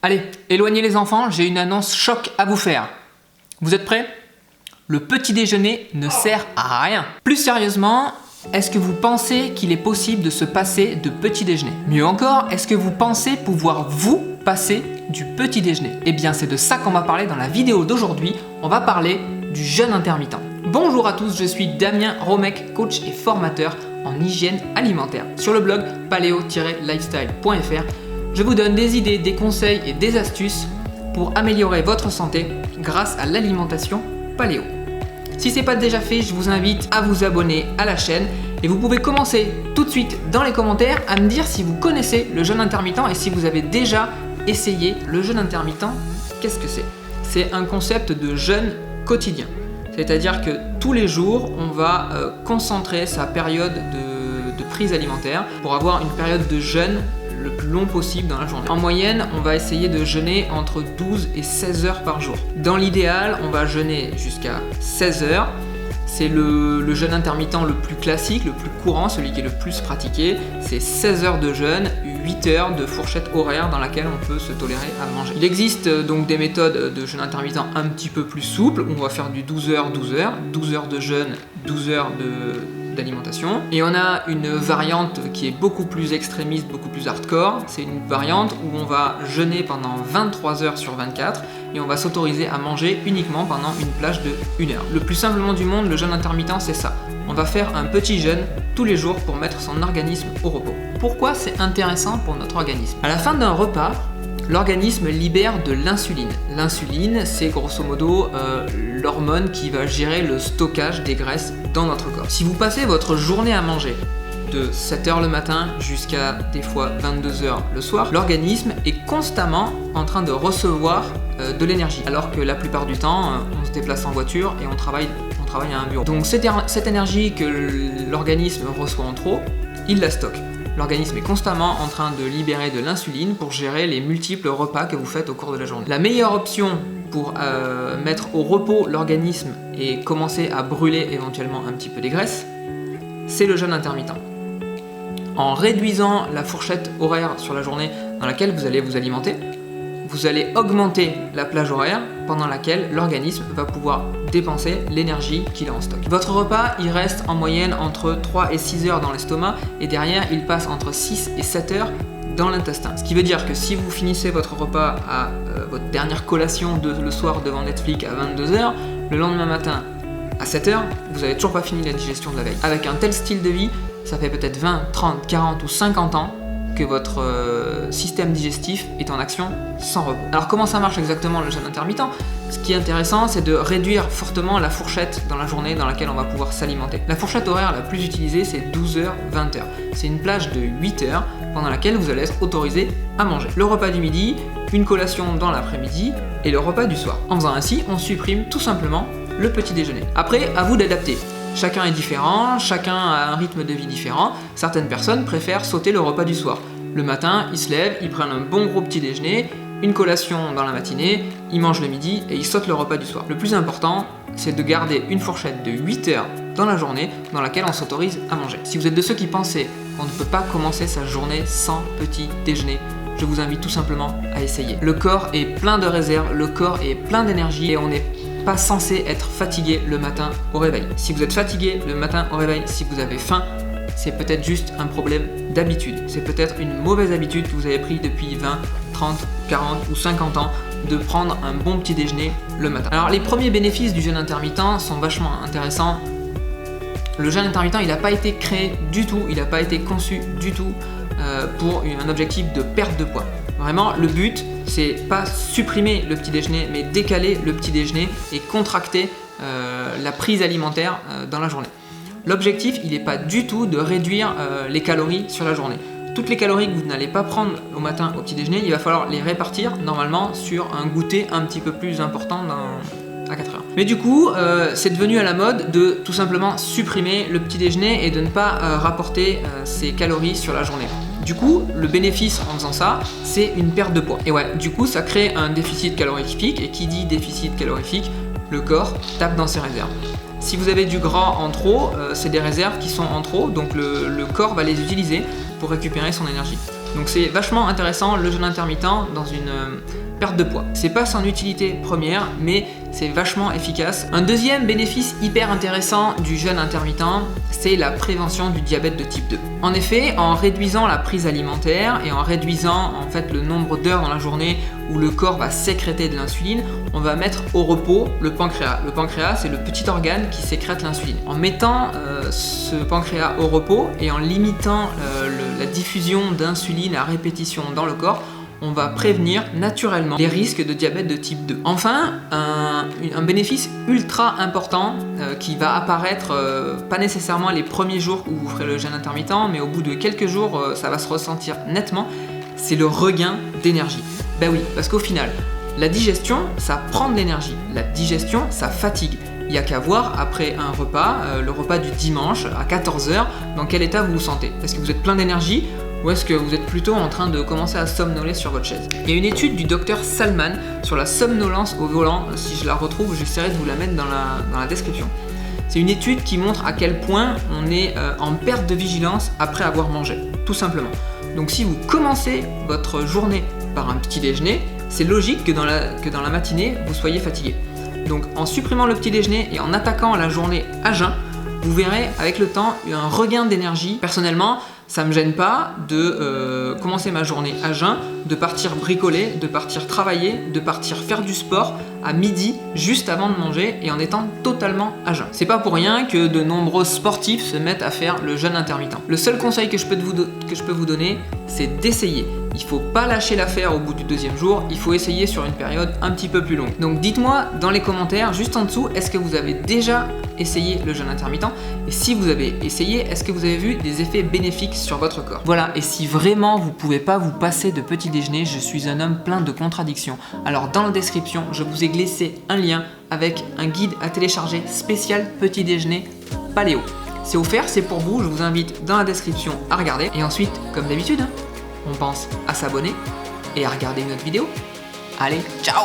Allez, éloignez les enfants, j'ai une annonce choc à vous faire. Vous êtes prêts? Le petit déjeuner ne sert à rien. Plus sérieusement, est-ce que vous pensez qu'il est possible de se passer de petit déjeuner? Mieux encore, est-ce que vous pensez pouvoir vous passer du petit déjeuner? Eh bien, c'est de ça qu'on va parler dans la vidéo d'aujourd'hui. On va parler du jeûne intermittent. Bonjour à tous, je suis Damien Romec, coach et formateur en hygiène alimentaire. Sur le blog paleo-lifestyle.fr, je vous donne des idées, des conseils et des astuces pour améliorer votre santé grâce à l'alimentation paléo. Si ce n'est pas déjà fait, je vous invite à vous abonner à la chaîne et vous pouvez commencer tout de suite dans les commentaires à me dire si vous connaissez le jeûne intermittent et si vous avez déjà essayé le jeûne intermittent. Qu'est-ce que c'est? C'est un concept de jeûne quotidien. C'est-à-dire que tous les jours, on va concentrer sa période de prise alimentaire pour avoir une période de jeûne le plus long possible dans la journée. En moyenne, on va essayer de jeûner entre 12 et 16 heures par jour. Dans l'idéal, on va jeûner jusqu'à 16 heures. C'est le jeûne intermittent le plus classique, le plus courant, celui qui est le plus pratiqué. C'est 16 heures de jeûne, 8 heures de fourchette horaire dans laquelle on peut se tolérer à manger. Il existe donc des méthodes de jeûne intermittent un petit peu plus souples. On va faire du 12 heures, 12 heures, 12 heures de jeûne, 12 heures d'alimentation. Et on a une variante qui est beaucoup plus extrémiste, beaucoup plus hardcore. C'est une variante où on va jeûner pendant 23 heures sur 24 et on va s'autoriser à manger uniquement pendant une plage de 1 heure. Le plus simplement du monde, le jeûne intermittent, c'est ça. On va faire un petit jeûne tous les jours pour mettre son organisme au repos. Pourquoi c'est intéressant pour notre organisme? À la fin d'un repas, l'organisme libère de l'insuline. L'insuline, c'est grosso modo l'hormone qui va gérer le stockage des graisses dans notre corps. Si vous passez votre journée à manger de 7h le matin jusqu'à des fois 22h le soir, l'organisme est constamment en train de recevoir de l'énergie. Alors que la plupart du temps, on se déplace en voiture et on travaille à un bureau. Donc cette énergie que l'organisme reçoit en trop, il la stocke. L'organisme est constamment en train de libérer de l'insuline pour gérer les multiples repas que vous faites au cours de la journée. La meilleure option pour mettre au repos l'organisme et commencer à brûler éventuellement un petit peu des graisses, c'est le jeûne intermittent. En réduisant la fourchette horaire sur la journée dans laquelle vous allez vous alimenter, vous allez augmenter la plage horaire pendant laquelle l'organisme va pouvoir dépenser l'énergie qu'il a en stock. Votre repas, il reste en moyenne entre 3 et 6 heures dans l'estomac et derrière, il passe entre 6 et 7 heures dans l'intestin. Ce qui veut dire que si vous finissez votre repas à votre dernière collation le soir devant Netflix à 22 heures, le lendemain matin à 7 heures, vous n'avez toujours pas fini la digestion de la veille. Avec un tel style de vie, ça fait peut-être 20, 30, 40 ou 50 ans que votre système digestif est en action sans repos. Alors comment ça marche exactement le jeûne intermittent? Ce qui est intéressant, c'est de réduire fortement la fourchette dans la journée dans laquelle on va pouvoir s'alimenter. La fourchette horaire la plus utilisée, c'est 12h, 20h. C'est une plage de 8 heures pendant laquelle vous allez être autorisé à manger. Le repas du midi, une collation dans l'après-midi et le repas du soir. En faisant ainsi, on supprime tout simplement le petit déjeuner. Après, à vous d'adapter. Chacun est différent, chacun a un rythme de vie différent. Certaines personnes préfèrent sauter le repas du soir. Le matin, ils se lèvent, ils prennent un bon gros petit déjeuner, une collation dans la matinée, ils mangent le midi et ils sautent le repas du soir. Le plus important, c'est de garder une fourchette de 8 heures dans la journée dans laquelle on s'autorise à manger. Si vous êtes de ceux qui pensaient qu'on ne peut pas commencer sa journée sans petit déjeuner, je vous invite tout simplement à essayer. Le corps est plein de réserves, le corps est plein d'énergie et on n'est pas censé être fatigué le matin au réveil. Si vous êtes fatigué le matin au réveil, si vous avez faim, c'est peut-être juste un problème d'habitude. C'est peut-être une mauvaise habitude que vous avez pris depuis 20, 30, 40 ou 50 ans de prendre un bon petit déjeuner le matin. Alors les premiers bénéfices du jeûne intermittent sont vachement intéressants. Le jeûne intermittent, il n'a pas été créé du tout, il n'a pas été conçu du tout pour un objectif de perte de poids. Vraiment, le but, c'est pas supprimer le petit déjeuner, mais décaler le petit déjeuner et contracter la prise alimentaire dans la journée. L'objectif, il n'est pas du tout de réduire les calories sur la journée. Toutes les calories que vous n'allez pas prendre au matin au petit déjeuner, il va falloir les répartir normalement sur un goûter un petit peu plus important à 4 heures. Mais du coup, c'est devenu à la mode de tout simplement supprimer le petit déjeuner et de ne pas rapporter ces calories sur la journée. Du coup, le bénéfice en faisant ça, c'est une perte de poids. Et ouais, du coup, ça crée un déficit calorifique. Et qui dit déficit calorifique, le corps tape dans ses réserves. Si vous avez du gras en trop, c'est des réserves qui sont en trop, donc le corps va les utiliser pour récupérer son énergie. Donc c'est vachement intéressant le jeûne intermittent dans une perte de poids. C'est pas son utilité première, mais c'est vachement efficace. Un deuxième bénéfice hyper intéressant du jeûne intermittent, c'est la prévention du diabète de type 2. En effet, en réduisant la prise alimentaire et en réduisant en fait le nombre d'heures dans la journée où le corps va sécréter de l'insuline, on va mettre au repos le pancréas. Le pancréas, c'est le petit organe qui sécrète l'insuline. En mettant ce pancréas au repos et en limitant la diffusion d'insuline à répétition dans le corps, on va prévenir naturellement les risques de diabète de type 2. Enfin, un bénéfice ultra important qui va apparaître pas nécessairement les premiers jours où vous ferez le jeûne intermittent, mais au bout de quelques jours, ça va se ressentir nettement, c'est le regain d'énergie. Ben oui, parce qu'au final, la digestion, ça prend de l'énergie. La digestion, ça fatigue. Il n'y a qu'à voir après un repas, le repas du dimanche à 14h, dans quel état vous vous sentez. Est-ce que vous êtes plein d'énergie ou est-ce que vous êtes plutôt en train de commencer à somnoler sur votre chaise? Il y a une étude du docteur Salman sur la somnolence au volant. Si je la retrouve, j'essaierai de vous la mettre dans la description. C'est une étude qui montre à quel point on est en perte de vigilance après avoir mangé, tout simplement. Donc si vous commencez votre journée par un petit déjeuner, c'est logique que dans la matinée, vous soyez fatigué. Donc en supprimant le petit déjeuner et en attaquant la journée à jeun, vous verrez avec le temps un regain d'énergie. Personnellement, ça me gêne pas de commencer ma journée à jeun, de partir bricoler, de partir travailler, de partir faire du sport à midi, juste avant de manger et en étant totalement à jeun. C'est pas pour rien que de nombreux sportifs se mettent à faire le jeûne intermittent. Le seul conseil que je peux vous donner, c'est d'essayer. Il faut pas lâcher l'affaire au bout du deuxième jour, il faut essayer sur une période un petit peu plus longue. Donc dites-moi dans les commentaires, juste en dessous, est-ce que vous avez déjà essayé le jeûne intermittent? Et si vous avez essayé, est-ce que vous avez vu des effets bénéfiques sur votre corps? Voilà, et si vraiment vous pouvez pas vous passer de petit déjeuner, je suis un homme plein de contradictions. Alors dans la description, je vous ai glissé un lien avec un guide à télécharger spécial petit déjeuner paléo. C'est offert, c'est pour vous, je vous invite dans la description à regarder. Et ensuite, comme d'habitude, on pense à s'abonner et à regarder une autre vidéo. Allez, ciao!